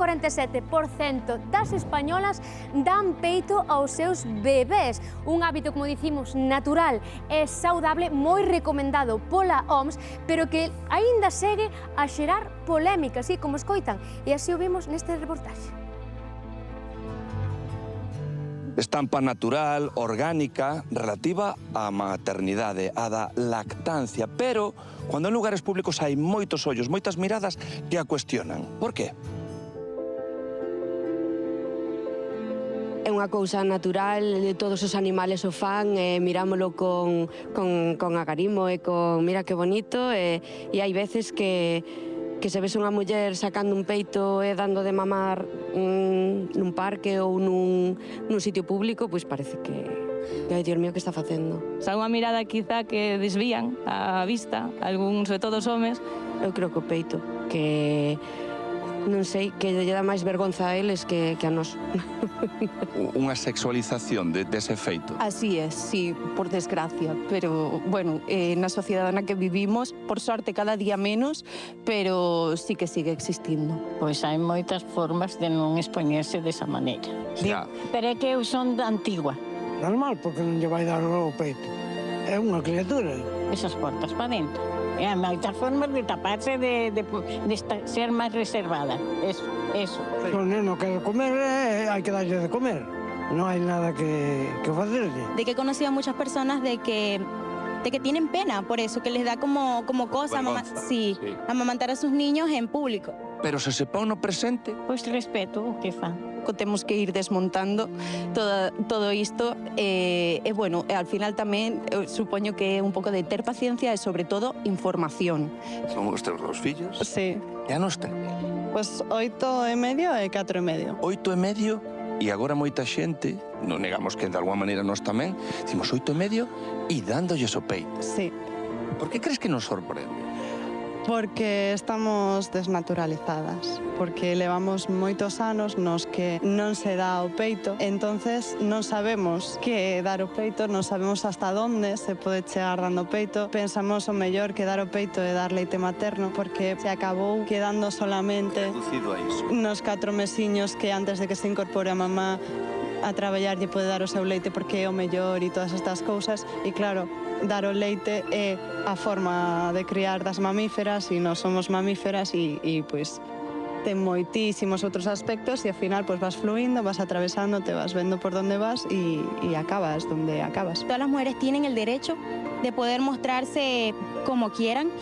47% das españolas dan peito aos seus bebés. Un hábito, como dicimos, natural e saudable, moi recomendado pola OMS, pero que aínda segue a xerar polémicas, así como escoitan, e así o vimos neste reportaxe. Estampa natural, orgánica, relativa á maternidade, á da lactancia, pero cando en lugares públicos hai moitos ollos, moitas miradas que a cuestionan. Por qué? É unha cousa natural, todos os animales o fan, mirámolo con agarimo e con mira que bonito, e hai veces que se ves unha muller sacando un peito e dando de mamar nun parque ou nun sitio público, pois parece que, ai, Dios mío, que está facendo? Xa unha mirada quizá que desvían a vista, algúns, sobre todo os homes. Eu creo que o peito, que non sei, que lle dá máis vergonza a eles que a nós. Unha sexualización dese feito. Así es, sí, por desgracia, pero, bueno, na sociedade na que vivimos, por sorte cada día menos, pero sí que sigue existindo. Pois hai moitas formas de non expoñerse desa maneira. Ya. Pero é que eu son da antigua. Normal, porque non lle vai dar o peito. É unha criatura. Esas portas para dentro. E hai moitas formas de taparse, de ser máis reservada. Eso. Se o neno quere comer, hai que darlle de comer. Non hai nada que facerlle. De que he conocido a muchas personas de que tienen pena por eso, que les da como cosa Sí. amamantar a sus niños en público. Pero se se pon no presente, Pois respeto o que fan. Temos que ir desmontando todo isto e, bueno, al final tamén supoño que é un pouco de ter paciencia e, sobre todo, información. son os teus dous fillos, Sí, e a nos ten. pues 8 e medio e 4 e medio. 8,5, e agora moita xente, non negamos que de alguma maneira nós tamén, dicimos 8,5 e dándolles o peito. Sí, Por que crees que nos sorprende? porque estamos desnaturalizadas, porque levamos moitos anos nos que non se dá o peito, entonces non sabemos que é dar o peito, non sabemos hasta onde se pode chegar dando peito. Pensamos o mellor que dar o peito é dar leite materno, porque se acabou quedando solamente Reducido a iso. nos 4 mesiños que antes de que se incorpore a mamá a traballar lle pode dar o seu leite porque é o mellor e todas estas cousas, e claro, dar o leite é a forma de criar das mamíferas e nós somos mamíferas e pois ten moitísimos outros aspectos e ao final pois vas fluindo, vas atravesando, te vas vendo por donde vas e acabas donde acabas. Todas las mujeres tienen el derecho de poder mostrarse como quieran,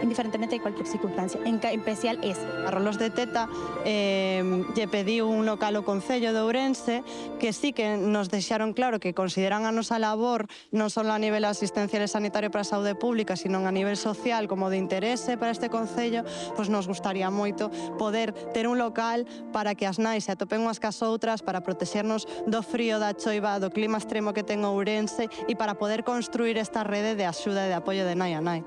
indiferentemente de cualquier circunstancia, en especial esa. A Rolos de Teta lle pediu un local ao Concello de Ourense que sí que nos deixaron claro que consideran a nosa labor non só a nivel asistencial e sanitario para a saúde pública, sino a nivel social como de interese para este Concello, pois nos gustaría moito poder ter un local para que as nais se atopen unhas cas outras, para protexernos do frío, da choiva, do clima extremo que ten Ourense e para poder construir esta rede de axuda e de apoio de nai a nai.